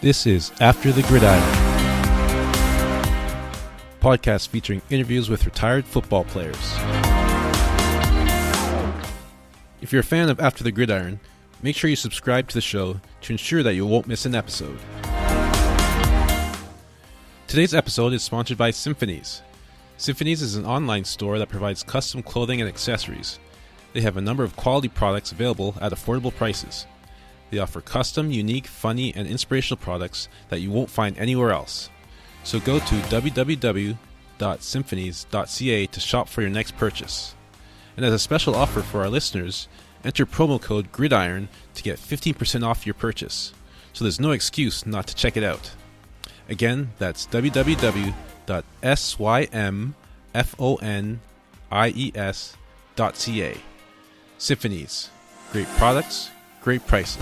This is After the Gridiron, podcast featuring interviews with retired football players. If you're a fan of After the Gridiron, make sure you subscribe to the show to ensure that you won't miss an episode. Today's episode is sponsored by Symphonies. Symphonies is an online store that provides custom clothing and accessories. They have a number of quality products available at affordable prices. They offer custom, unique, funny, and inspirational products that you won't find anywhere else. So go to www.symphonies.ca to shop for your next purchase. And as a special offer for our listeners, enter promo code GRIDIRON to get 15% off your purchase. So there's no excuse not to check it out. Again, that's www.symphonies.ca. Symphonies. Great products, great prices.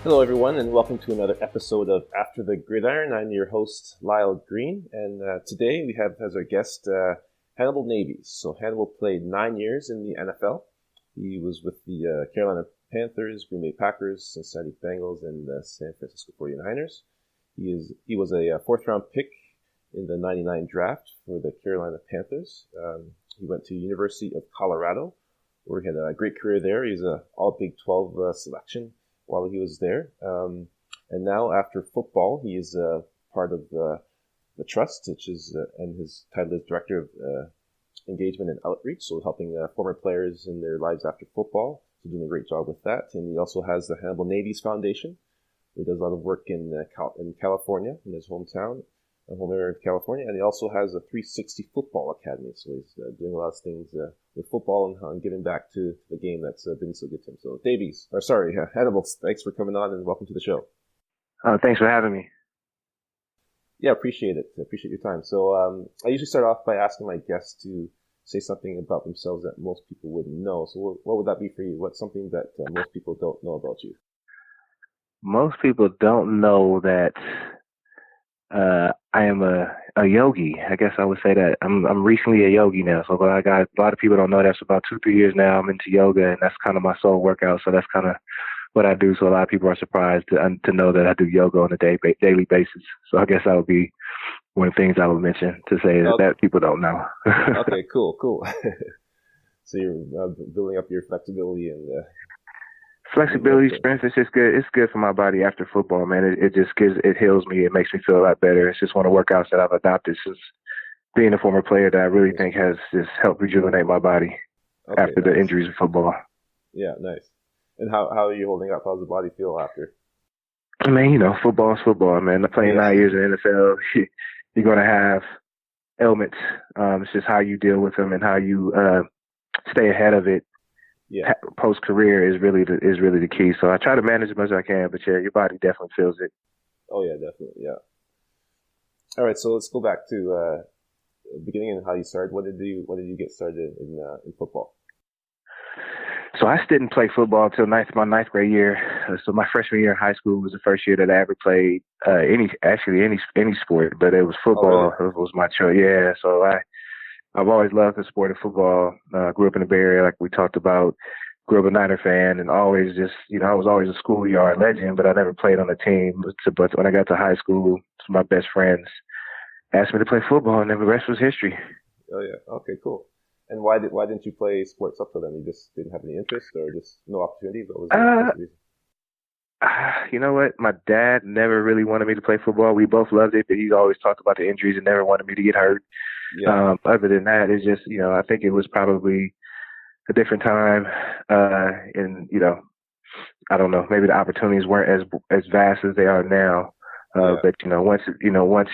Hello everyone, and welcome to another episode of After the Gridiron. I'm your host, Lyle Green, and today we have as our guest Hannibal Navies. So Hannibal played 9 years in the NFL. He was with the Carolina Panthers, Green Bay Packers, Cincinnati Bengals, and the San Francisco 49ers. He was a fourth-round pick in the 99 draft for the Carolina Panthers. He went to University of Colorado, where he had a great career there. He was an All-Big 12 selection while he was there. And now after football, he is part of the Trust, which is, and his title is Director of Engagement and Outreach, so helping former players in their lives after football. So doing a great job with that. And he also has the Hannibal Navies Foundation, where he does a lot of work in California, in his home area of California. And he also has a 360 Football Academy, so he's doing a lot of things with football and giving back to the game that's been so good to him. So Hannibal, thanks for coming on and welcome to the show. Thanks for having me. Yeah, appreciate it. Appreciate your time. So I usually start off by asking my guests to say something about themselves that most people wouldn't know. So what would that be for you? What's something that most people don't know about you? Most people don't know that I am a yogi. I guess I would say that. I'm recently a yogi now. So I got a lot of people don't know that. For about 2-3 years now, I'm into yoga, and that's kind of my sole workout. So that's kind of what I do. So a lot of people are surprised to know that I do yoga on a daily basis. So I guess that would be one of the things I would mention to say that people don't know. Okay, cool. So you're building up your flexibility and flexibility, strength. It's just good. It's good for my body after football, man. It just it heals me. It makes me feel a lot better. It's just one of the workouts that I've adopted since being a former player that I really think has just helped rejuvenate my body after the injuries of football. Yeah, nice. And how are you holding up? How's the body feel after? I mean, football is football, man. Playing 9 years in the NFL, you're going to have ailments. It's just how you deal with them and how you stay ahead of it. Yeah. Post career is really the key. So I try to manage as much as I can, but yeah, your body definitely feels it. Oh yeah, definitely. Yeah. All right, so let's go back to the beginning and how you started. What did you get started in football? So I didn't play football until my ninth grade year. So my freshman year in high school was the first year that I ever played any sport, but it was football. Oh, really? It was my choice. Yeah. So I've always loved the sport of football. Grew up in the Bay Area, like we talked about. Grew up a Niner fan, and always just, I was always a schoolyard legend, but I never played on a team. But when I got to high school, some of my best friends asked me to play football, and then the rest was history. Oh yeah. Okay, cool. And why didn't you play sports up to then? You just didn't have any interest, or just no opportunities? What was the reason? You know what? My dad never really wanted me to play football. We both loved it, but he always talked about the injuries and never wanted me to get hurt. Yeah. Other than that, it's just, I think it was probably a different time. And, I don't know, maybe the opportunities weren't as vast as they are now. But, once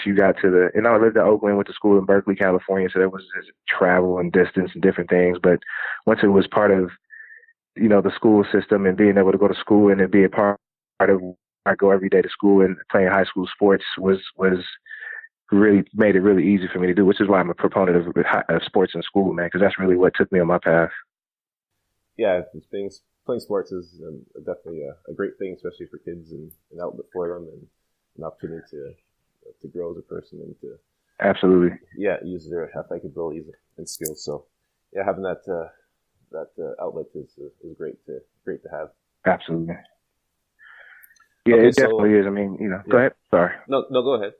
you got to and I lived in Oakland, went to school in Berkeley, California. So there was this travel and distance and different things. But once it was part of, the school system and being able to go to school and then be a part of, I go every day to school and playing high school sports was really made it really easy for me to do, which is why I'm a proponent of sports in school, man, because that's really what took me on my path. Yeah, playing sports is definitely a great thing, especially for kids and an outlet for them and an opportunity to grow as a person and to Absolutely. Yeah, use their athletic abilities and skills. So yeah, having that outlet is great to have. Absolutely. Yeah, Okay, it definitely is. I mean, go ahead. Sorry. No, go ahead.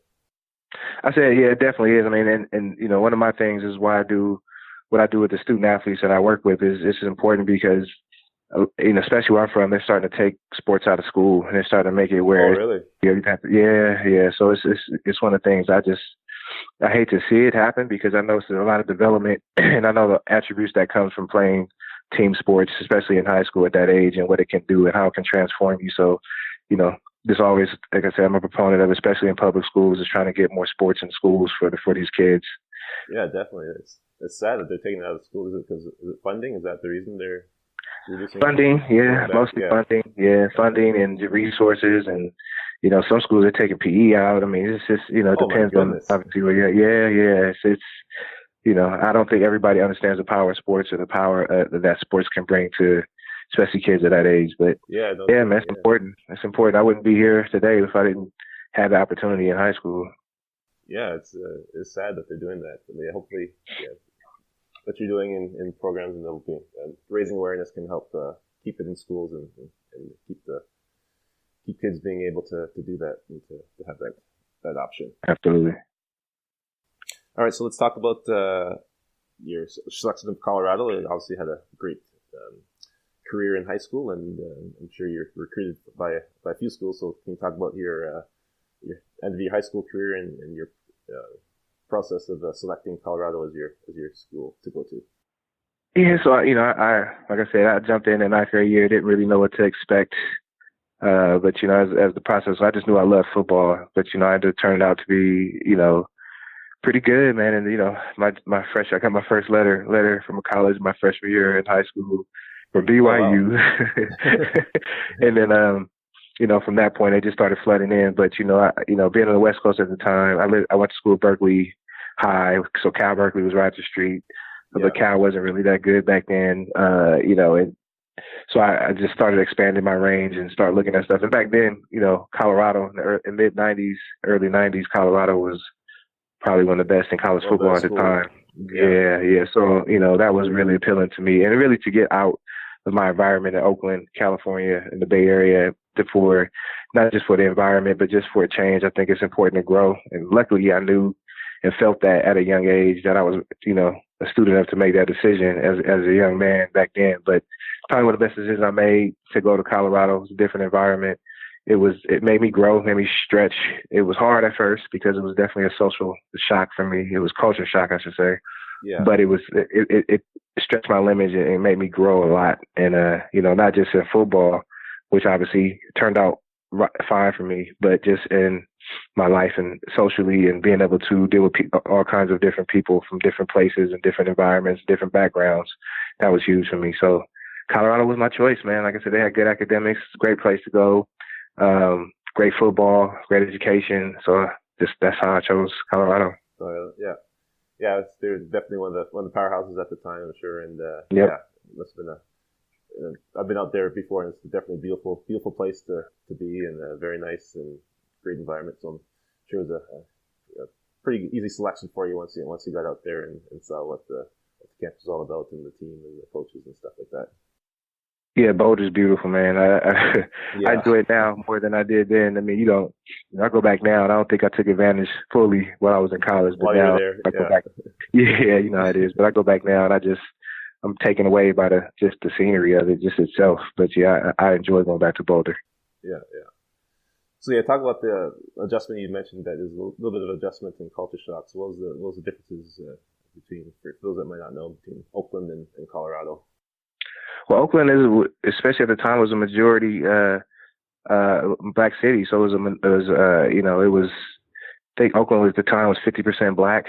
I said, yeah, it definitely is. I mean, and one of my things is why I do what I do with the student athletes that I work with is it's important because, especially where I'm from, they're starting to take sports out of school and they're starting to make it where, oh, really? Yeah. So it's one of the things I hate to see it happen because I know there's a lot of development and I know the attributes that comes from playing team sports, especially in high school at that age, and what it can do and how it can transform you. So, there's always, like I said, I'm a proponent of, especially in public schools, is trying to get more sports in schools for these kids. Yeah, definitely. It's sad that they're taking it out of school. Is it because is it funding? Is that the reason they're reducing funding? Yeah, mostly funding. Yeah, funding and resources, and some schools are taking PE out. I mean, it's just it depends on obviously. Yeah. It's I don't think everybody understands the power of sports or the power that sports can bring to especially kids at that age. But man, that's important. That's important. I wouldn't be here today if I didn't have the opportunity in high school. Yeah, it's sad that they're doing that. But hopefully, what you're doing in programs and raising awareness can help keep it in schools and keep kids being able to do that and to have that option. Absolutely. All right, so let's talk about your selection of Colorado. It obviously had a great career in high school, and I'm sure you're recruited by a few schools. So can you talk about your end of your high school career and your process of selecting Colorado as your school to go to? Yeah, so I like I said, I jumped in ninth grade year, didn't really know what to expect. But as the process, I just knew I loved football. But I had to turn out to be pretty good, man. And I got my first letter from a college my freshman year in high school from BYU. Oh, wow. And then from that point, they just started flooding in. But being on the West Coast at the time, I went to school at Berkeley High, so Cal Berkeley was right up the street. But Cal wasn't really that good back then, and so I just started expanding my range and started looking at stuff. And back then, Colorado in mid '90s, early '90s, Colorado was probably one of the best in college football at the time. Yeah. So that was really appealing to me, and really to get out of my environment in Oakland, California, in the Bay Area, for not just for the environment, but just for a change. I think it's important to grow, and luckily I knew and felt that at a young age that I was, astute enough to make that decision as a young man back then. But probably one of the best decisions I made to go to Colorado. It was a different environment. It made me grow, made me stretch. It was hard at first because it was definitely a social shock for me. It was culture shock, I should say. Yeah. But it stretched my limits and it made me grow a lot. And not just in football, which obviously turned out fine for me, but just in my life and socially, and being able to deal with all kinds of different people from different places and different environments, different backgrounds. That was huge for me. So Colorado was my choice, man. Like I said, they had good academics, great place to go, great football, great education. So that's how I chose Colorado. Yeah, they're definitely one of the powerhouses at the time, I'm sure. And it must have been I've been out there before, and it's definitely a beautiful place to be, and a very nice and great environment. So I'm sure it was a pretty easy selection for you once you got out there and saw what the campus is all about, and the team and the coaches and stuff like that. Yeah, Boulder's beautiful, man. I enjoy it now more than I did then. I mean, I go back now, and I don't think I took advantage fully while I was in college. But now I go back. Yeah, you know how it is. But I go back now, and I'm taken away by the scenery of it, just itself. But yeah, I enjoy going back to Boulder. Yeah. So talk about the adjustment you mentioned. That is a little bit of adjustment and culture shocks. What was the differences between, for those that might not know, between Oakland and Colorado? Well, Oakland especially at the time, was a majority black city. So it was. I think Oakland was, at the time, was 50% black.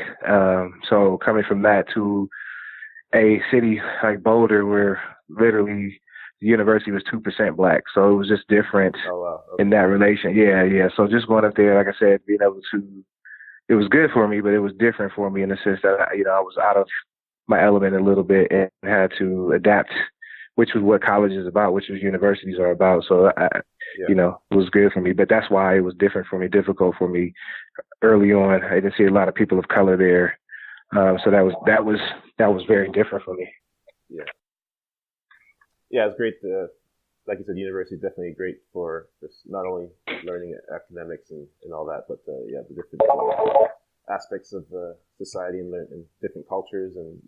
So coming from that to a city like Boulder, where literally the university was 2% black, so it was just different in that relation. Yeah. So just going up there, like I said, being able to, it was good for me, but it was different for me in the sense that I was out of my element a little bit and had to adapt, which was what college is about, which was universities are about. So it was good for me, but that's why it was difficult for me early on. I didn't see a lot of people of color there, so that was very different for me. Yeah, yeah, it's great. Like you said, university is definitely great for just not only learning academics and all that, but yeah, the different aspects of society and different cultures and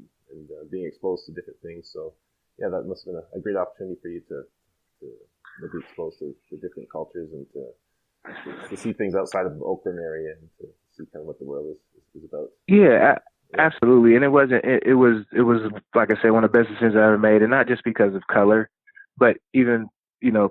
being exposed to different things. So yeah, that must have been a great opportunity for you to be exposed to different cultures and to see things outside of the Oakland area and to see kind of what the world is about. Yeah, absolutely. And it wasn't. It was like I said, one of the best decisions I ever made, and not just because of color, but even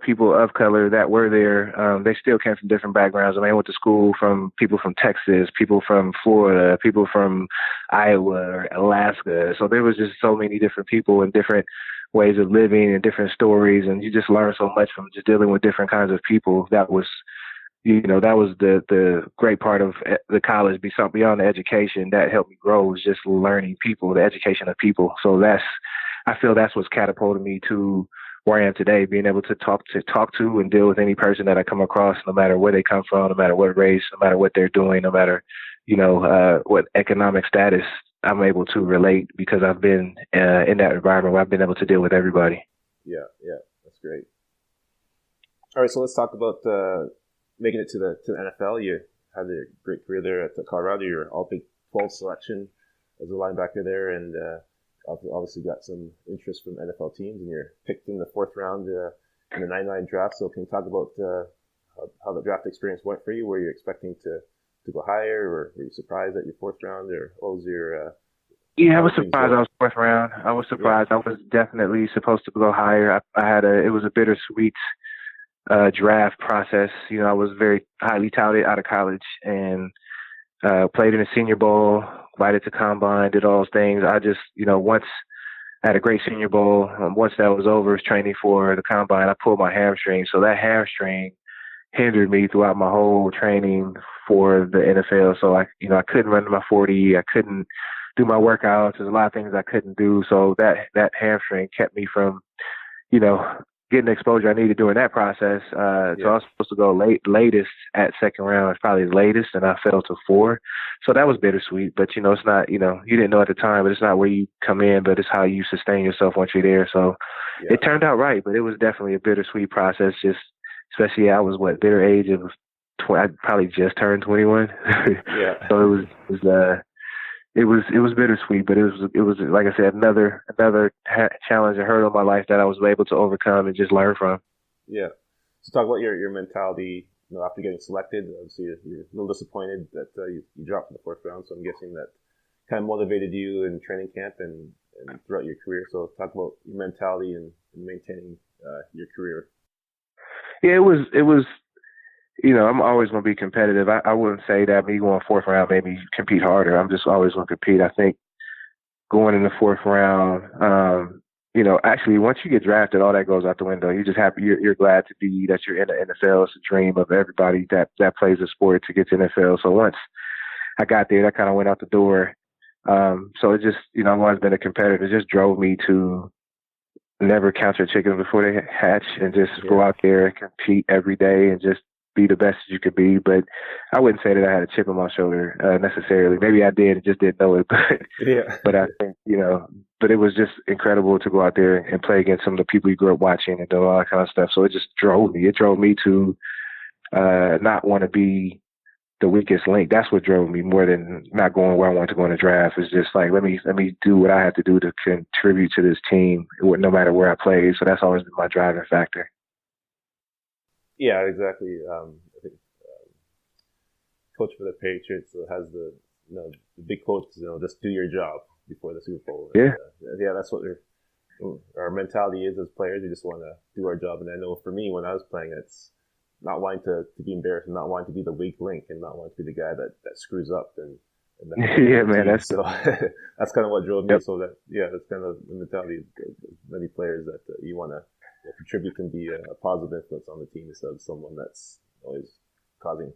people of color that were there. They still came from different backgrounds. I mean, I went to school from people from Texas, people from Florida, people from Iowa or Alaska. So there was just so many different people and different ways of living and different stories, and you just learn so much from just dealing with different kinds of people. That was that was the great part of the college, beyond the education that helped me grow, was just learning people, the education of people. So I feel that's what's catapulted me to where I am today, being able to talk to and deal with any person that I come across, no matter where they come from, no matter what race, no matter what they're doing, no matter, what economic status. I'm able to relate because I've been in that environment where I've been able to deal with everybody. Yeah, that's great. All right, so let's talk about making it to the NFL. You had a great career there at Colorado. You're all Big 12 selection as a linebacker there, and obviously got some interest from NFL teams, and you're picked in the 4th round in the 99 draft. So can you talk about how the draft experience went for you? Were you expecting to go higher, or were you surprised at your 4th round, or what was your Yeah, I was surprised I was 4th round. I was surprised. Yeah. I was definitely supposed to go higher. It was a bittersweet draft process. I was very highly touted out of college and played in the Senior Bowl, invited to combine, did all those things. I just, once I had a great Senior Bowl, once that was over, was training for the combine, I pulled my hamstring. So that hamstring hindered me throughout my whole training for the NFL. So I couldn't run my 40. I couldn't do my workouts. There's a lot of things I couldn't do. So that hamstring kept me from, getting the exposure I needed during that process. So I was supposed to go latest at 2nd round. It's probably the latest, and I fell to 4. So that was bittersweet. But, it's not, you didn't know at the time, but it's not where you come in, but it's how you sustain yourself once you're there. So it turned out right, but it was definitely a bittersweet process. Just especially I was bitter age of I probably just turned 21. Yeah. So it was bittersweet, but it was like I said, another challenge and hurdle in my life that I was able to overcome and just learn from. Yeah. So talk about your mentality. After getting selected, obviously you're a little disappointed that you dropped in the 4th round. So I'm guessing that kind of motivated you in training camp and throughout your career. So talk about your mentality and maintaining your career. Yeah, it was. I'm always going to be competitive. I wouldn't say that me going 4th round made me compete harder. I'm just always going to compete. I think going in the 4th round, actually once you get drafted, all that goes out the window. You're just happy. You're glad to be that you're in the NFL. It's a dream of everybody that plays the sport to get to the NFL. So once I got there, that kind of went out the door. So it just, I've always been a competitor. It just drove me to never count your chickens before they hatch and just go out there and compete every day and just be the best you could be. But I wouldn't say that I had a chip on my shoulder necessarily. Maybe I did and just didn't know it. But I think, but it was just incredible to go out there and play against some of the people you grew up watching and do all that kind of stuff. So it just drove me. It drove me to not want to be the weakest link. That's what drove me more than not going where I wanted to go in the draft. It's just like, let me do what I have to do to contribute to this team, no matter where I play. So that's always been my driving factor. Yeah, exactly. I think coach for the Patriots has the big quote, just do your job before the Super Bowl. Yeah, and, that's what our mentality is as players. We just want to do our job. And I know for me, when I was playing, it's not wanting to be embarrassed and not wanting to be the weak link and not wanting to be the guy that screws up. And yeah, man, that's that's kind of what drove me. So that's kind of the mentality of many players that you want to contribute and be a positive influence on the team instead of someone that's always causing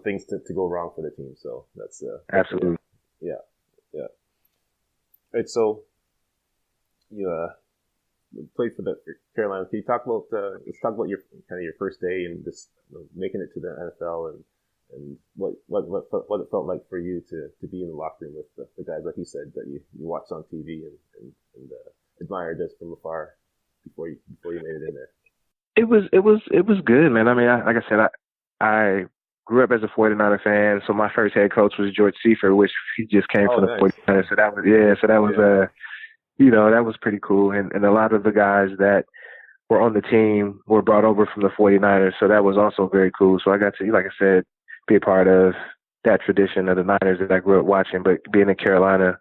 things to go wrong for the team. So that's absolutely yeah. All right, so you played for Carolina. Can you talk about let's talk about your first day and just making it to the NFL and what it felt like for you to be in the locker room with the guys, like you said, that you watched on TV and admired just from afar before you made it in there. It was good, man. I mean, like I said, I grew up as a 49er fan, so my first head coach was George Seifert, which he just came from the 49ers. So that was that was pretty cool. And a lot of the guys that were on the team were brought over from the 49ers, so that was also very cool. So I got to, like I said, be a part of that tradition of the Niners that I grew up watching. But being in Carolina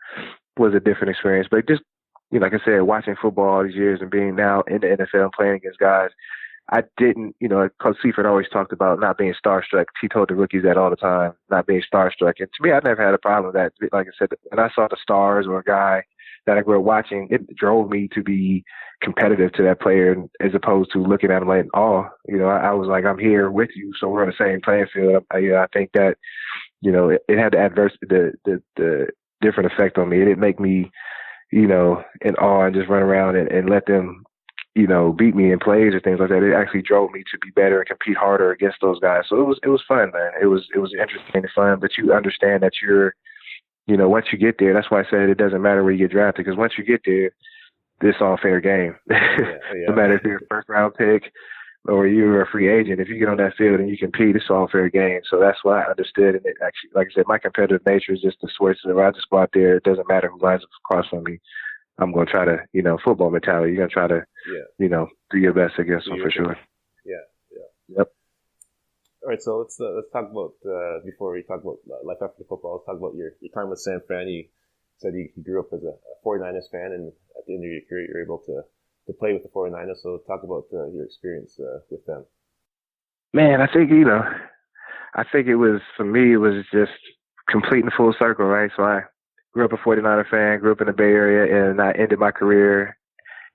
was a different experience. But just, like I said, watching football all these years and being now in the NFL and playing against guys, I didn't, Coach Seifert always talked about not being starstruck. He told the rookies that all the time, not being starstruck. And to me, I never had a problem with that. Like I said, when I saw the stars or a guy that I grew up watching, it drove me to be competitive to that player as opposed to looking at him like, oh, I was like, I'm here with you, so we're on the same playing field. I think that, it had the different effect on me. It didn't make me, in awe and just run around and let them, beat me in plays or things like that. It actually drove me to be better and compete harder against those guys. So it was fun, man. It was interesting and fun, but you understand that you're, once you get there, that's why I said it doesn't matter where you get drafted, because once you get there, it's all fair game. No matter if you're a first round pick or you're a free agent, if you get on that field and you compete, it's all fair game. So that's why I understood. And it actually, like I said, my competitive nature is just to switch. So I just go out there. It doesn't matter who lines up across from me. I'm going to try to, football mentality. You're going to try to, do your best against them for sure. Yeah. Yep. All right, so let's talk about before we talk about life after football. Let's talk about your time with San Fran. You said you grew up as a 49ers fan, and at the end of your career, you were able to play with the 49ers. So talk about your experience with them. Man, I think it was, for me, it was just completing full circle, right? So I grew up a 49er fan, grew up in the Bay Area, and I ended my career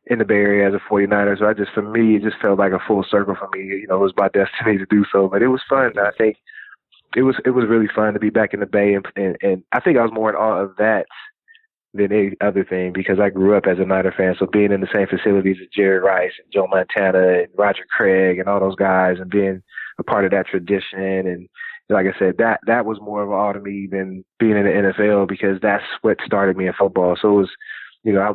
in the Bay Area as a 49er. So for me, it just felt like a full circle for me. It was my destiny to do so, but it was fun. I think it was really fun to be back in the Bay, and I think I was more in awe of that than any other thing, because I grew up as a Niner fan. So being in the same facilities as Jerry Rice and Joe Montana and Roger Craig and all those guys, and being a part of that tradition, and like I said, that was more of an awe to me than being in the NFL, because that's what started me in football. So it was,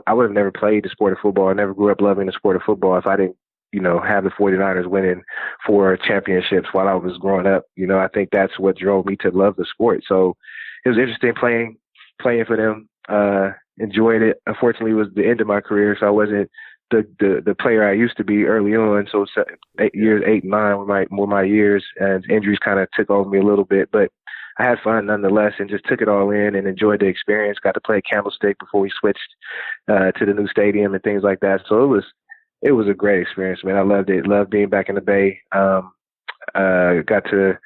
I would have never played the sport of football. I never grew up loving the sport of football if I didn't, have the 49ers winning 4 championships while I was growing up. I think that's what drove me to love the sport. So it was interesting playing for them. Enjoyed it. Unfortunately, it was the end of my career, so I wasn't the player I used to be early on. So 8 and 9 were my years, and injuries kind of took over me a little bit. But I had fun nonetheless, and just took it all in and enjoyed the experience. Got to play Candlestick before we switched to the new stadium and things like that. So it was a great experience, man. I loved it. Loved being back in the Bay. Got to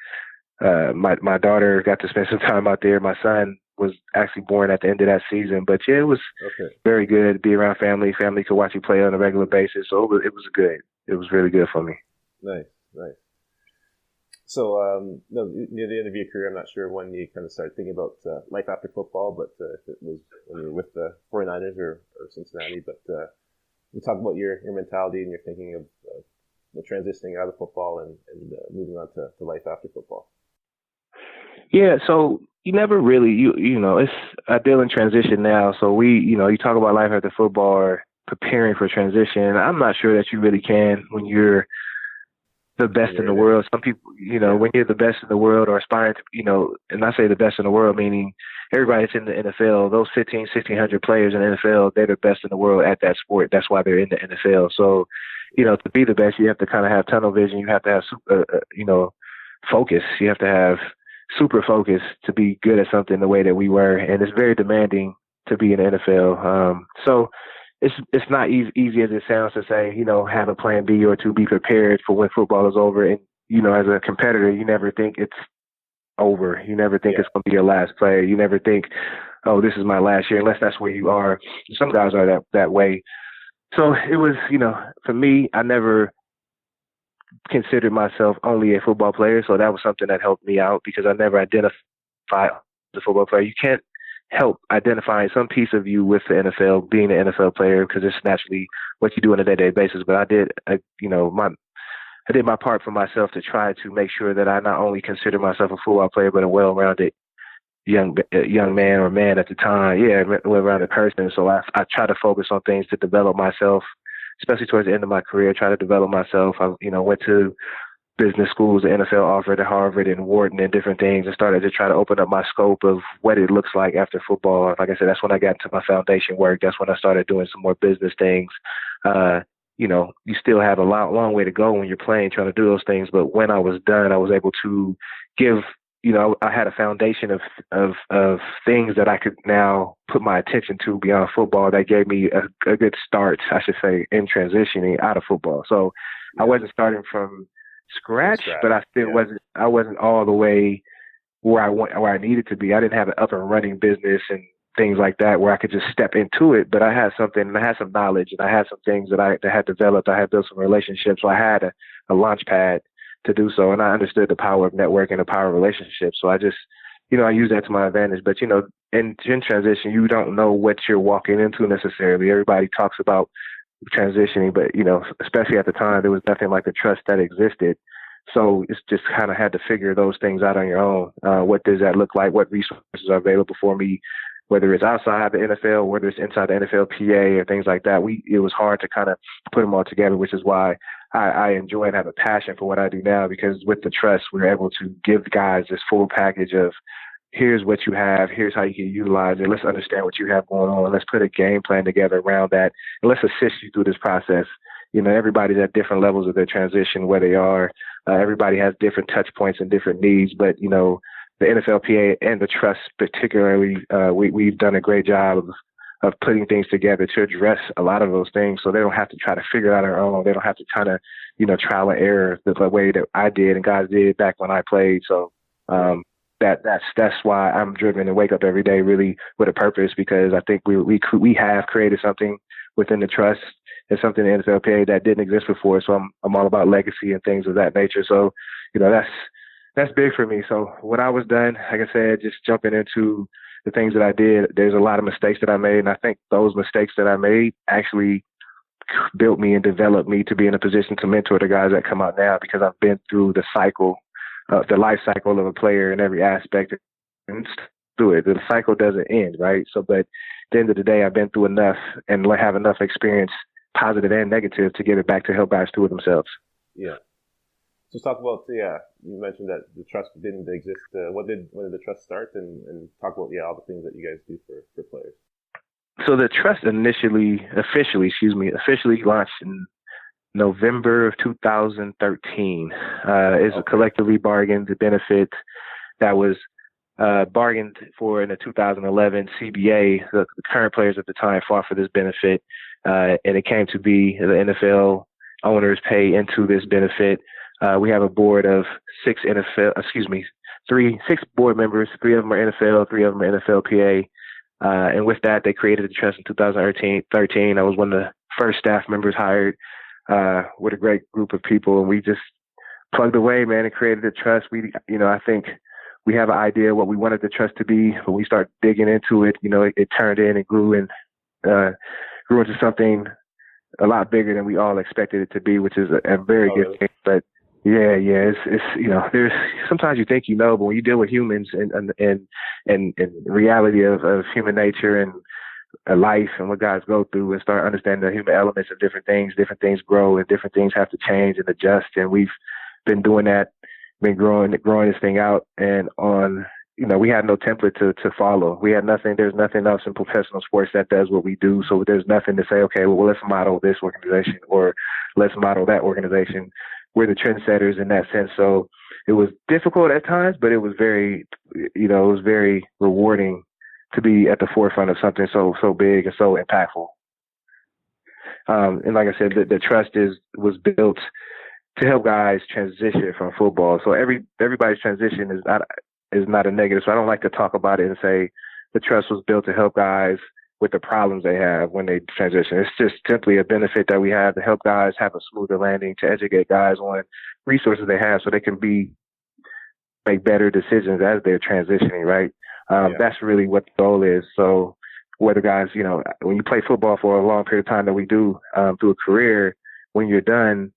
my daughter got to spend some time out there. My son was actually born at the end of that season. But yeah, it was very good to be around family. Family could watch you play on a regular basis. So it was good. It was really good for me. Nice. So near the end of your career, I'm not sure when you kind of started thinking about life after football, but if it was when you were with the 49ers or Cincinnati. But we'll talk about your mentality and your thinking of transitioning out of football and moving on to life after football. Yeah, so you never really, it's I deal in transition now. So you talk about life after football or preparing for transition. I'm not sure that you really can when you're the best in the world. Some people, when you're the best in the world or aspiring to, and I say the best in the world, meaning everybody that's in the NFL, those 1,600 players in the NFL, they're the best in the world at that sport. That's why they're in the NFL. So, to be the best, you have to kind of have tunnel vision. You have to have, focus. You have to have super focus to be good at something the way that we were. And it's very demanding to be in the NFL. So it's not easy as it sounds to say, have a plan B or to be prepared for when football is over. And, as a competitor, you never think it's over. You never think it's going to be your last play. You never think, oh, this is my last year, unless that's where you are. Some guys are that way. So it was, for me, I never considered myself only a football player. So that was something that helped me out because I never identified as a football player. You can't help identifying some piece of you with the NFL, being an NFL player, because it's naturally what you do on a day-to-day basis. But I did, I did my part for myself to try to make sure that I not only consider myself a football player, but a well-rounded young man or man at the time. Yeah, a well-rounded person. So I try to focus on things to develop myself, especially towards the end of my career. Try to develop myself. I, went to business schools, the NFL offered at Harvard and Wharton and different things, and started to try to open up my scope of what it looks like after football. Like I said, that's when I got into my foundation work. That's when I started doing some more business things. You still have a long way to go when you're playing, trying to do those things. But when I was done, I was able to give, I had a foundation of things that I could now put my attention to beyond football that gave me a good start, I should say, in transitioning out of football. So I wasn't starting from scratch, but I still wasn't all the way where I needed to be. I didn't have an up and running business and things like that where I could just step into it, but I had something, and I had some knowledge, and I had some things that I had developed. I had built some relationships, so I had a launch pad to do so, and I understood the power of networking, the power of relationships. So I just, I use that to my advantage. But in transition, you don't know what you're walking into necessarily. Everybody talks about transitioning, but especially at the time, there was nothing like the trust that existed. So it's just kind of had to figure those things out on your own. What does that look like? What resources are available for me? Whether it's outside the NFL, whether it's inside the NFL PA or things like that, it was hard to kind of put them all together, which is why I enjoy and have a passion for what I do now, because with the trust, we're able to give guys this full package of here's what you have, here's how you can utilize it, let's understand what you have going on, let's put a game plan together around that, and let's assist you through this process. Everybody's at different levels of their transition, where they are. Everybody has different touch points and different needs, but, the NFLPA and the trust particularly, we've done a great job of putting things together to address a lot of those things, so they don't have to try to figure it out on their own. They don't have to kind of, trial and error the way that I did and guys did back when I played. So that's why I'm driven and wake up every day really with a purpose, because I think we have created something within the trust and something in the NFLPA that didn't exist before. So I'm all about legacy and things of that nature. So, that's big for me. So when I was done, like I said, just jumping into the things that I did, there's a lot of mistakes that I made. And I think those mistakes that I made actually built me and developed me to be in a position to mentor the guys that come out now, because I've been through the life cycle of a player in every aspect and through it. The cycle doesn't end, right? So, but at the end of the day, I've been through enough and have enough experience, positive and negative, to give it back to help guys do it themselves. Yeah. So talk about, you mentioned that the trust didn't exist. When did the trust start? And talk about, all the things that you guys do for players. So the trust officially launched in November of 2013. It's a collectively bargained benefit that was bargained for in the 2011 CBA. The current players at the time fought for this benefit, and it came to be the NFL owners pay into this benefit. We have a board of six board members. 3 of them are NFL, 3 of them are NFLPA. And with that, they created the trust in 2013. I was one of the first staff members hired with a great group of people. And we just plugged away, man, and created the trust. I think we have an idea of what we wanted the trust to be. When we start digging into it, it turned in and grew into something a lot bigger than we all expected it to be, which is a very good thing. But it's there's sometimes you think but when you deal with humans and reality of human nature and life and what guys go through, and start understanding the human elements of different things grow and different things have to change and adjust. And we've been doing that, growing this thing out, and we had no template to follow. We had nothing. There's nothing else in professional sports that does what we do. So there's nothing to say, okay, well, let's model this organization or let's model that organization. We're the trendsetters in that sense. So it was difficult at times, but it was very rewarding to be at the forefront of something so big and so impactful. And like I said, the trust was built to help guys transition from football. So everybody's transition is not a negative. So I don't like to talk about it and say the trust was built to help guys with the problems they have when they transition. It's just simply a benefit that we have to help guys have a smoother landing, to educate guys on resources they have so they can make better decisions as they're transitioning, right? That's really what the goal is. So whether guys, when you play football for a long period of time that we do through a career, when you're done,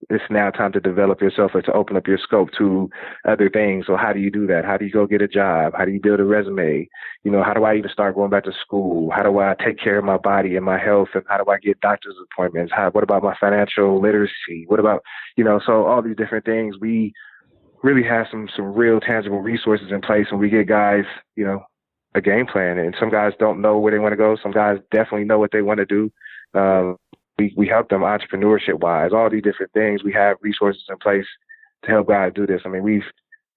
it's now time to develop yourself or to open up your scope to other things. So how do you do that? How do you go get a job? How do you build a resume? How do I even start going back to school? How do I take care of my body and my health? And how do I get doctor's appointments? What about my financial literacy? What about, so all these different things, we really have some real tangible resources in place, and we get guys, a game plan. And some guys don't know where they want to go. Some guys definitely know what they want to do. We help them entrepreneurship wise, all these different things. We have resources in place to help guys do this. I mean,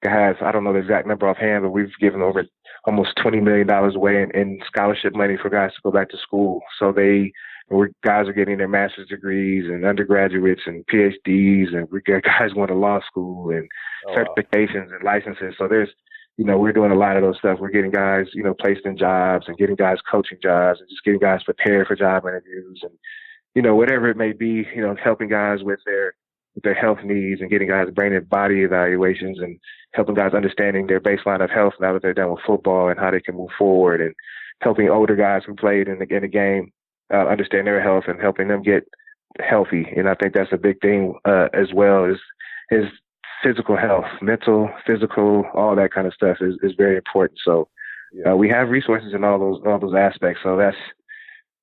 I don't know the exact number offhand, but we've given over almost $20 million away in scholarship money for guys to go back to school. So guys are getting their master's degrees and undergraduates and PhDs, and we got guys going to law school and certifications and licenses. So we're doing a lot of those stuff. We're getting guys, placed in jobs and getting guys coaching jobs and just getting guys prepared for job interviews and, whatever it may be, helping guys with their health needs and getting guys brain and body evaluations and helping guys understanding their baseline of health now that they're done with football and how they can move forward, and helping older guys who played in the game understand their health and helping them get healthy. And I think that's a big thing as well is physical health, mental, physical, all that kind of stuff is very important. So we have resources in all those aspects. So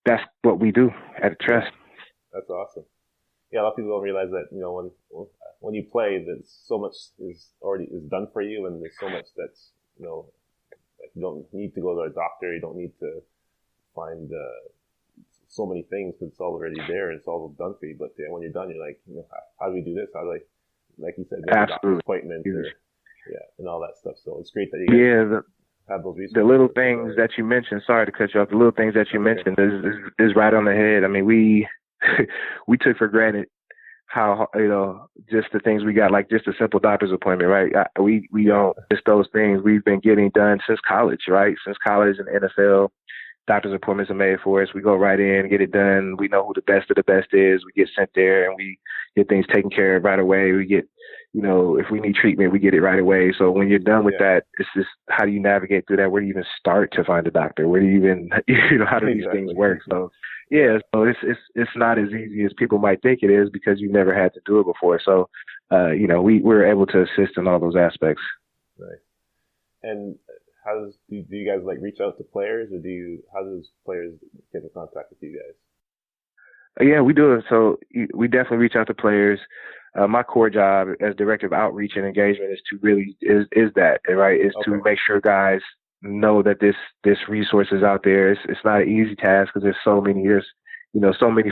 that's what we do at Trust. That's awesome. Yeah, a lot of people don't realize that, when you play, that so much is done for you, and there's so much that's, like you don't need to go to a doctor, you don't need to find so many things because it's all already there and it's all done for you. But when you're done, you're like, how do we do this? How do I, like you said, get a doctor's appointment and all that stuff. So it's great that you guys have those resources. The little things that you mentioned, sorry to cut you off, the little things that you mentioned is right on the head. I mean, we took for granted how, just the things we got, like just a simple doctor's appointment, right? We don't, just those things we've been getting done since college, right? Since college and NFL, doctor's appointments are made for us. We go right in, get it done. We know who the best of the best is. We get sent there and we get things taken care of right away. We get, if we need treatment, we get it right away. So when you're done with that, it's just, how do you navigate through that? Where do you even start to find a doctor? Where do you even, how do these things work? So so it's not as easy as people might think it is because you never had to do it before. So, we're able to assist in all those aspects. Right. And do you guys like reach out to players, or how does players get in contact with you guys? Yeah, we do it. So we definitely reach out to players. My core job as director of outreach and engagement is to really is that, right? Is to make sure guys know that this resource is out there. It's not an easy task because there's so many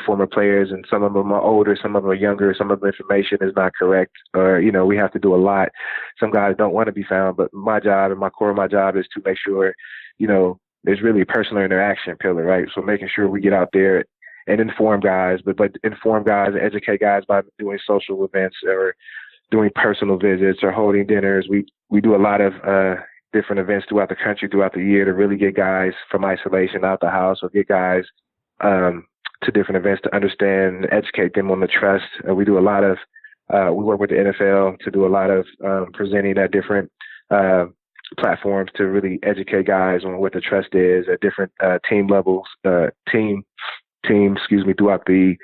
former players, and some of them are older, some of them are younger, some of the information is not correct, or, we have to do a lot. Some guys don't want to be found, but my job and my core of my job is to make sure, there's really a personal interaction pillar, right? So making sure we get out there and inform guys, but inform guys and educate guys by doing social events or doing personal visits or holding dinners. We do a lot of different events throughout the country, throughout the year, to really get guys from isolation out the house, or get guys to different events to understand and educate them on the trust. We do a lot of, we work with the NFL to do a lot of presenting at different platforms to really educate guys on what the trust is at different team levels, throughout the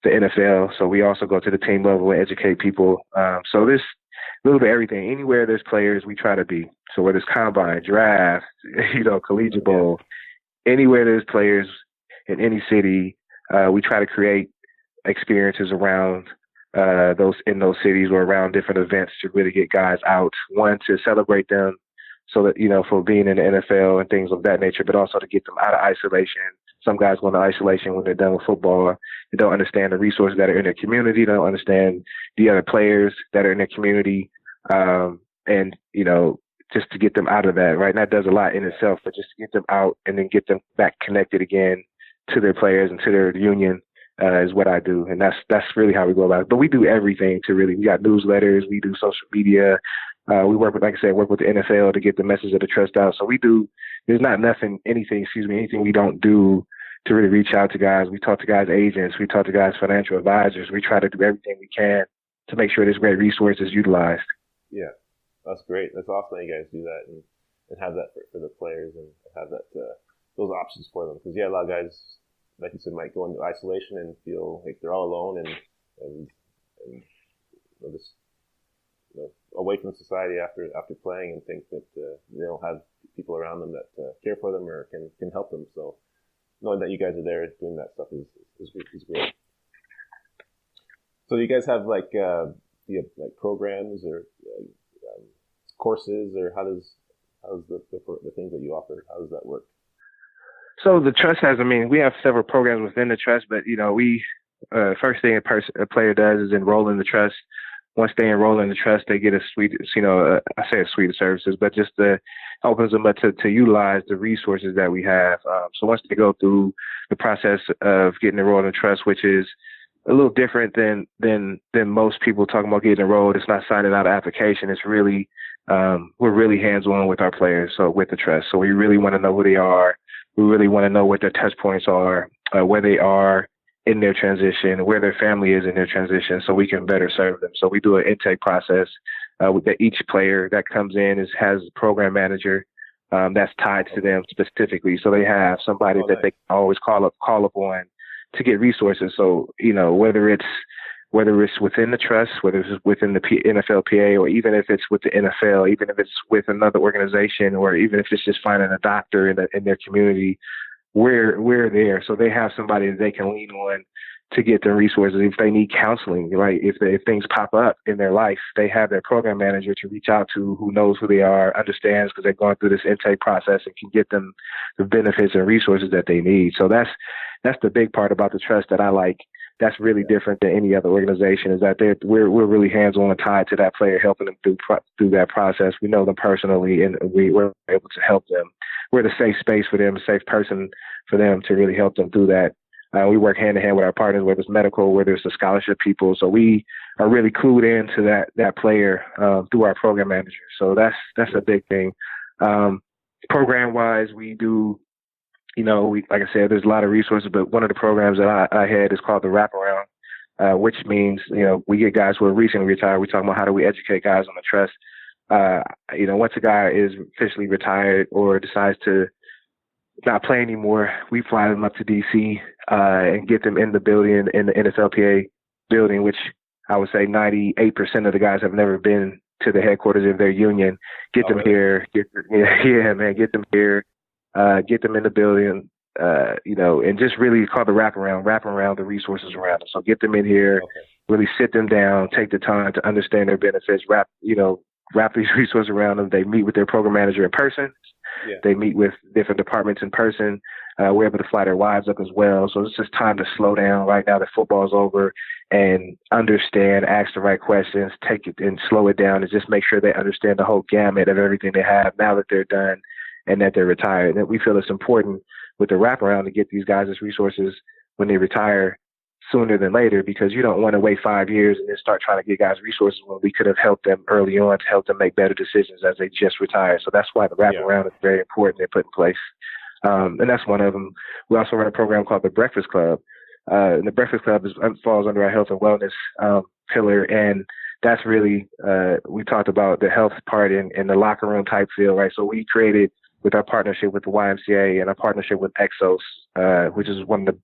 NFL. So we also go to the team level and educate people. So there's a little bit of everything. Anywhere there's players, we try to be. So whether it's combine, draft, collegiate bowl, anywhere there's players in any city, we try to create experiences around those cities or around different events to really get guys out. One, to celebrate them, so that, for being in the NFL and things of that nature, but also to get them out of isolation. Some guys go into isolation when they're done with football. They don't understand the resources that are in their community. They don't understand the other players that are in their community. And, just to get them out of that, right? And that does a lot in itself, but just to get them out and then get them back connected again to their players and to their union is what I do. And that's really how we go about it. But we do everything we got newsletters, we do social media. We work with the NFL to get the message of the trust out. So there's not anything we don't do to really reach out to guys. We talk to guys' agents, we talk to guys' financial advisors. We try to do everything we can to make sure this great resource is utilized. Yeah, that's great. That's awesome that you guys do that and have that for the players and have that those options for them. Because a lot of guys, like you said, might go into isolation and feel like they're all alone and this away from society after playing, and think that they don't have people around them that care for them or can help them. So knowing that you guys are there doing that stuff is great. So you guys have like programs or courses, or how's the things that you offer? How does that work? So the trust we have several programs within the trust, but we first thing a player does is enroll in the trust. Once they enroll in the trust, they get a suite, I say a suite of services, but just opens them up to utilize the resources that we have. So once they go through the process of getting enrolled in the trust, which is a little different than most people talking about getting enrolled, it's not signing out an application. It's really, we're really hands-on with our players, so with the trust. So we really want to know who they are. We really want to know what their touch points are, where they are in their transition, where their family is in their transition, so we can better serve them. So we do an intake process with each player that comes in has a program manager that's tied to them specifically. So they have somebody that they can always call up on to get resources. So, whether it's within the trust, whether it's within the NFLPA, or even if it's with the NFL, even if it's with another organization, or even if it's just finding a doctor in their community, we're there. So they have somebody that they can lean on to get their resources. If they need counseling, right? If things pop up in their life, they have their program manager to reach out to, who knows who they are, understands, because they're going through this intake process, and can get them the benefits and resources that they need. So that's the big part about the trust that I like. That's really different than any other organization, is that we're really hands-on and tied to that player, helping them through that process. We know them personally, and we're able to help them. We're the safe space for them, a safe person for them to really help them through that. We work hand in hand with our partners, whether it's medical, whether it's the scholarship people. So we are really clued into that player through our program manager. So that's a big thing. Program-wise, we do, like I said, there's a lot of resources, but one of the programs that I had is called the Wraparound, which means, we get guys who are recently retired. We're talking about how do we educate guys on the trust. Once a guy is officially retired or decides to not play anymore, we fly them up to DC and get them in the building, in the NFLPA building, which I would say 98% of the guys have never been to the headquarters of their union. Get them here. Get them here. Get them in the building, and just really call the wrap around the resources around them. So get them in here, really sit them down, take the time to understand their benefits, wrap these resources around them. They meet with their program manager in person. Yeah. They meet with different departments in person. We're able to fly their wives up as well. So it's just time to slow down right now that football's over, and understand, ask the right questions, take it and slow it down, and just make sure they understand the whole gamut of everything they have now that they're done and that they're retired. And we feel it's important with the wraparound to get these guys as resources when they retire sooner than later, because you don't want to wait 5 years and then start trying to get guys resources when we could have helped them early on to help them make better decisions as they just retire. So that's why the wraparound is very important to put in place. And that's one of them. We also run a program called the Breakfast Club. And the Breakfast Club falls under our health and wellness pillar. And that's really, we talked about the health part in the locker room type feel, right? So we created, with our partnership with the YMCA and our partnership with Exos, which is one of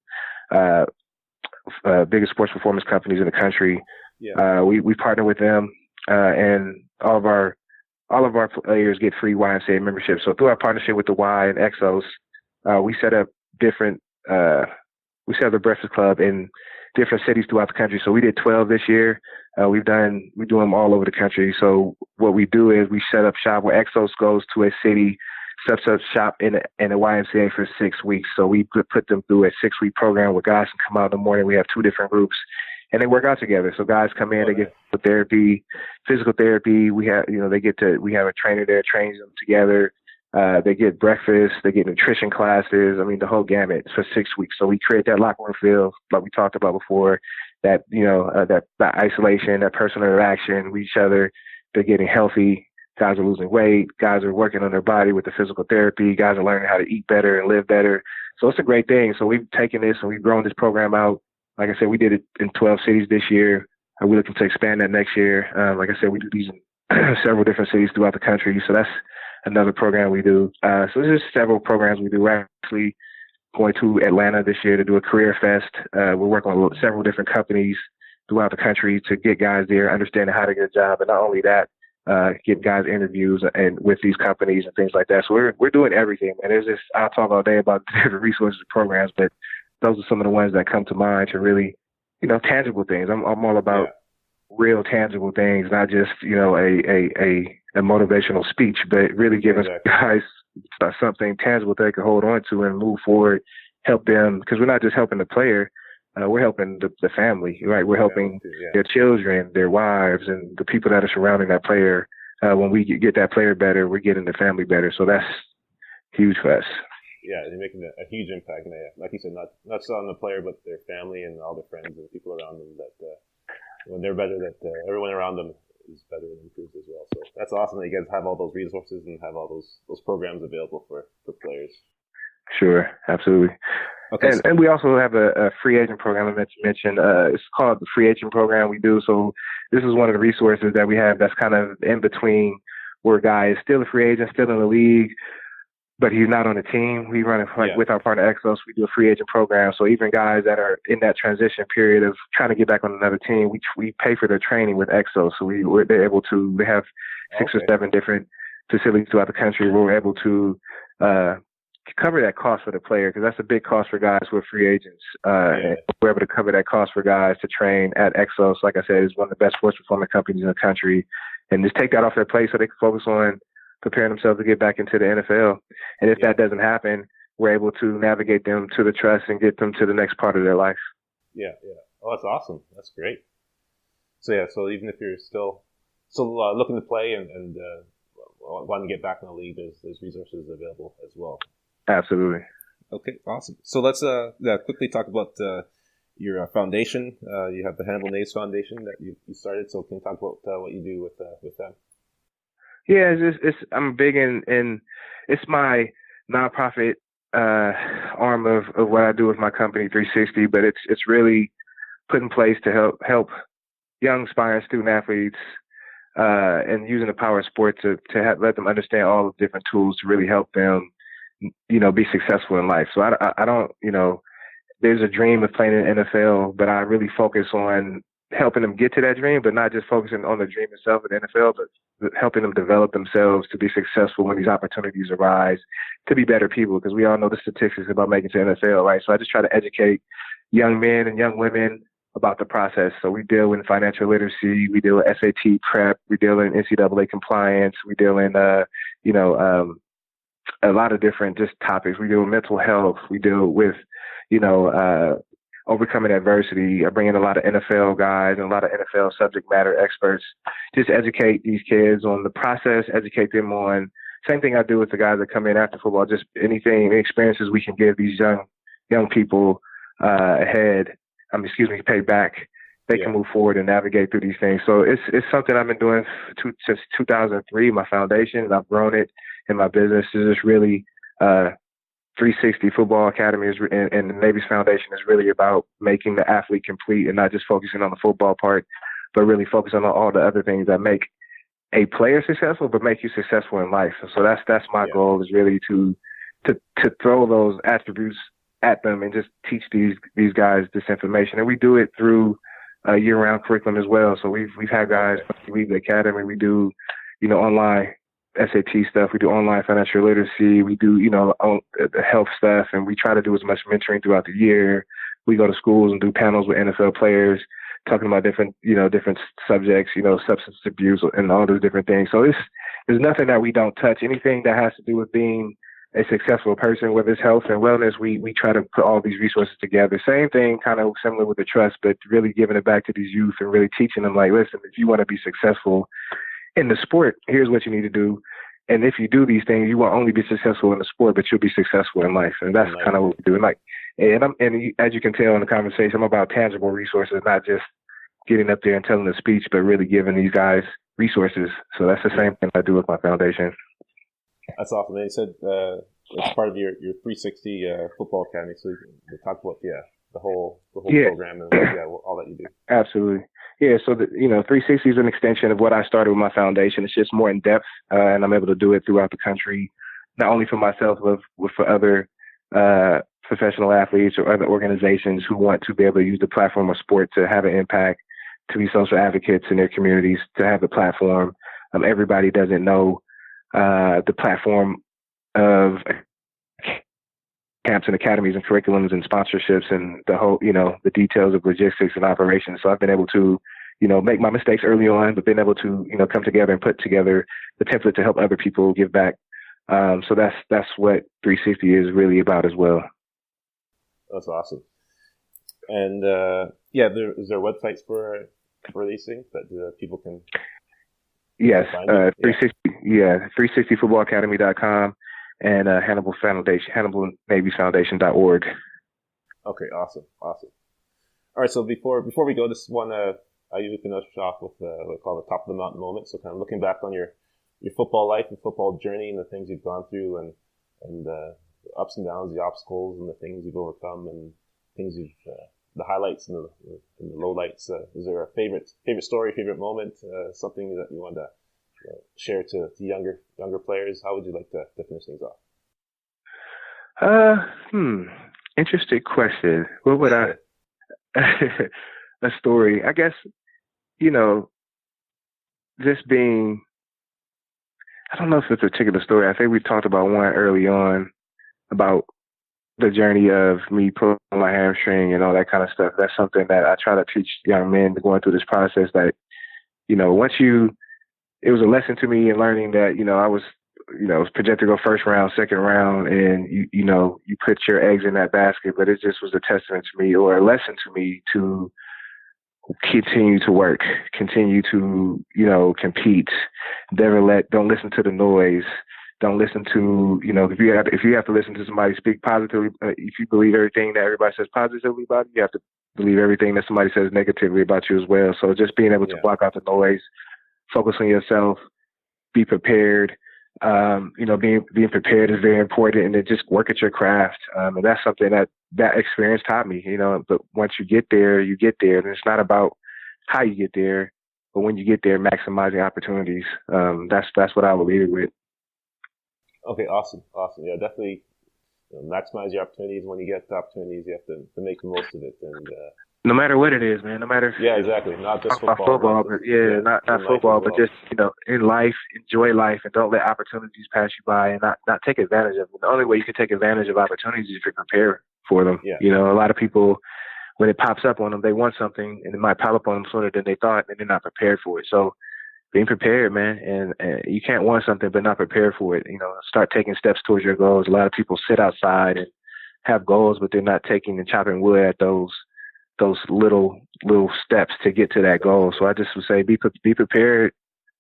the biggest sports performance companies in the country. Yeah. We partner with them, and all of our players get free YMCA membership. So through our partnership with the Y and Exos, we set up the Breakfast Club in different cities throughout the country. So we did 12 this year. We do them all over the country. So what we do is we set up shop where Exos goes to a city, sets up shop in a YMCA for 6 weeks. So we put them through a 6-week program where guys can come out in the morning. We have 2 different groups, and they work out together. So guys come in, they get therapy, physical therapy. We have a trainer there trains them together. They get breakfast, they get nutrition classes. I mean, the whole gamut for 6 weeks. So we create that locker room feel like we talked about before, that, that isolation, that personal interaction with each other. They're getting healthy. Guys are losing weight. Guys are working on their body with the physical therapy. Guys are learning how to eat better and live better. So it's a great thing. So we've taken this and we've grown this program out. Like I said, we did it in 12 cities this year. We're looking to expand that next year. Like I said, we do these in several different cities throughout the country. So that's another program we do. So there's just several programs we do. We're actually going to Atlanta this year to do a career fest. We're working with several different companies throughout the country to get guys there, understanding how to get a job, and not only that, get guys interviews and with these companies and things like that. So we're doing everything, and there's just I'll talk all day about different resources and programs, but those are some of the ones that come to mind to really, tangible things. I'm all about real tangible things, not just a motivational speech, but really giving guys something tangible they can hold on to and move forward, help them, because we're not just helping the player. We're helping the family, right? We're helping their children, their wives, and the people that are surrounding that player. When we get that player better, we're getting the family better. So that's huge for us. Yeah, they're making a huge impact. And like you said, not just on the player, but their family and all their friends and the people around them. That when they're better, that everyone around them is better and improves as well. So that's awesome that you guys have all those resources and have all those programs available for players. Sure, absolutely. Okay, and we also have a free agent program I meant to mention. It's called the free agent program we do. So this is one of the resources that we have that's kind of in between where a guy is still a free agent, still in the league, but he's not on the team. We run it with our partner Exos. We do a free agent program. So even guys that are in that transition period of trying to get back on another team, we pay for their training with Exos. So they're able to, they have 6 or 7 different facilities throughout the country where we're able to cover that cost for the player, because that's a big cost for guys who are free agents. We're able to cover that cost for guys to train at Exos. Like I said, it's one of the best sports performance companies in the country, and just take that off their plate so they can focus on preparing themselves to get back into the NFL. And if that doesn't happen, we're able to navigate them to the trust and get them to the next part of their life. Yeah. Oh, that's awesome. That's great. So even if you're still looking to play and wanting to get back in the league, there's resources available as well. Absolutely. Okay, awesome. So let's quickly talk about your foundation. You have the Hannibal Navies Foundation that you started. So can you talk about what you do with them? Yeah, I'm big in it's my nonprofit arm of what I do with my company 360, but it's really put in place to help young aspiring student athletes and using the power of sport to let them understand all the different tools to really help them, be successful in life. So I don't, there's a dream of playing in the NFL, but I really focus on helping them get to that dream, but not just focusing on the dream itself in the NFL, but helping them develop themselves to be successful when these opportunities arise, to be better people, because we all know the statistics about making it to the NFL, right? So I just try to educate young men and young women about the process. So we deal in financial literacy, we deal with SAT prep, we deal in NCAA compliance, we deal in, a lot of different just topics. We deal with mental health, we deal with, overcoming adversity. I bring in a lot of NFL guys and a lot of NFL subject matter experts. Just educate these kids on the process, educate them on same thing I do with the guys that come in after football, just any experiences we can give these young people pay back. They can move forward and navigate through these things. So it's something I've been doing since 2003, my foundation, and I've grown it in my business. Is just really 360 Football Academy and the Navies Foundation is really about making the athlete complete and not just focusing on the football part, but really focusing on all the other things that make a player successful, but make you successful in life. So that's my goal, is really to throw those attributes at them and just teach these guys this information. And we do it through a year-round curriculum as well. So we've had guys leave the academy. We do, online SAT stuff. We do online financial literacy. We do, the health stuff, and we try to do as much mentoring throughout the year. We go to schools and do panels with NFL players talking about different subjects, substance abuse and all those different things. So there's nothing that we don't touch. Anything that has to do with being a successful person, whether it's health and wellness, we try to put all these resources together. Same thing, kind of similar with the trust, but really giving it back to these youth and really teaching them, like, listen, if you want to be successful in the sport, here's what you need to do. And if you do these things, you won't only be successful in the sport, but you'll be successful in life. And that's kind of what we do. And as you can tell in the conversation, I'm about tangible resources, not just getting up there and telling a speech, but really giving these guys resources. So that's the same thing I do with my foundation. That's awesome. And you said it's part of your 360 Football Academy. So you talk about the whole program and all that you do. Absolutely. Yeah, so 360 is an extension of what I started with my foundation. It's just more in depth, and I'm able to do it throughout the country, not only for myself, but for other professional athletes or other organizations who want to be able to use the platform of sport to have an impact. to be social advocates in their communities, to have the platform. Everybody doesn't know the platform of camps and academies and curriculums and sponsorships and the whole, the details of logistics and operations. So I've been able to, make my mistakes early on, but been able to, come together and put together the template to help other people give back. So that's what 360 is really about as well. That's awesome. And is there websites for these things that people can? Yes, 360footballacademy.com and Hannibal Navies Foundation.org. Okay, awesome. All right, so before we go, this one I usually finish off with what I call the top of the mountain moment. So kind of looking back on your football life and football journey and the things you've gone through and the ups and downs, the obstacles and the things you've overcome and things you've the highlights and the lowlights. Is there a favorite story, favorite moment, something that you want to share to younger players? How would you like to finish things off? Interesting question. What would a story? I guess, just being, I don't know if it's a particular story. I think we talked about one early on about the journey of me pulling my hamstring and all that kind of stuff. That's something that I try to teach young men going through this process that, it was a lesson to me in learning that, I was projected to go first round, second round, and you put your eggs in that basket, but it just was a testament to me or a lesson to me to continue to work, continue to, compete, don't listen to the noise. Don't listen to, if you have to listen to somebody speak positively, if you believe everything that everybody says positively about you, you have to believe everything that somebody says negatively about you as well. So just being able to block out the noise, focus on yourself, be prepared. Being prepared is very important, and then just work at your craft. And that's something that experience taught me, but once you get there, and it's not about how you get there, but when you get there, maximizing opportunities. That's what I would leave it with. Okay, awesome. Yeah, definitely maximize your opportunities. When you get the opportunities, you have to make the most of it. And no matter what it is, man. No matter. Yeah, exactly. Not just football. But not football, but just in life, enjoy life, and don't let opportunities pass you by, and not take advantage of them. The only way you can take advantage of opportunities is if you prepare for them. Yeah. A lot of people, when it pops up on them, they want something, and it might pop up on them sooner than they thought, and they're not prepared for it. So, being prepared, man, and you can't want something but not prepare for it. Start taking steps towards your goals. A lot of people sit outside and have goals, but they're not taking and chopping wood at those little steps to get to that goal. So I just would say, be prepared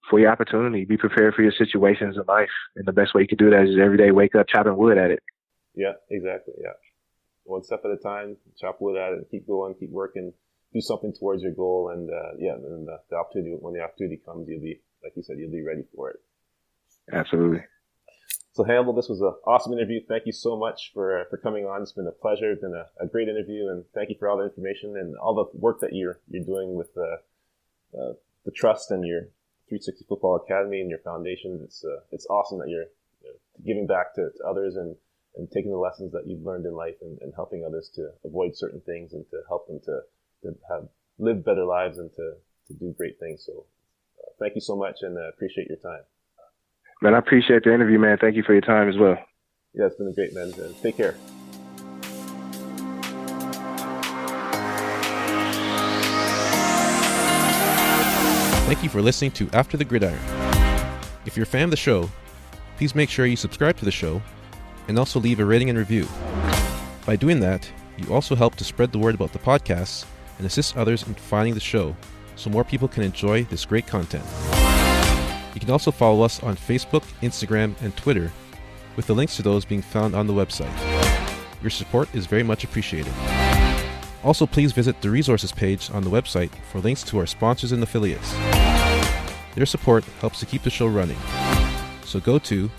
for your opportunity. Be prepared for your situations in life, and the best way you can do that is every day wake up chopping wood at it. Yeah, exactly. Yeah, one step at a time, chop wood at it, and keep going, keep working. Do something towards your goal, and the opportunity, when the opportunity comes, you'll be, like you said, you'll be ready for it. Absolutely. So Hannibal, this was an awesome interview. Thank you so much for coming on. It's been a pleasure. It's been a great interview, and thank you for all the information and all the work that you're doing with the trust and your 360 Football Academy and your foundation. It's awesome that you're giving back to others and taking the lessons that you've learned in life and helping others to avoid certain things and to help them to live better lives and to do great things. So thank you so much, and appreciate your time. Man, I appreciate the interview, man. Thank you for your time as well. Yeah, it's been a great, man. Take care. Thank you for listening to After the Gridiron. If you're a fan of the show, please make sure you subscribe to the show and also leave a rating and review. By doing that, you also help to spread the word about the podcasts and assist others in finding the show so more people can enjoy this great content. You can also follow us on Facebook, Instagram, and Twitter, with the links to those being found on the website. Your support is very much appreciated. Also, please visit the resources page on the website for links to our sponsors and affiliates. Their support helps to keep the show running. So go to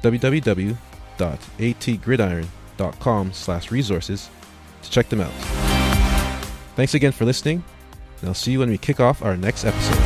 www.atgridiron.com/resources to check them out. Thanks again for listening, and I'll see you when we kick off our next episode.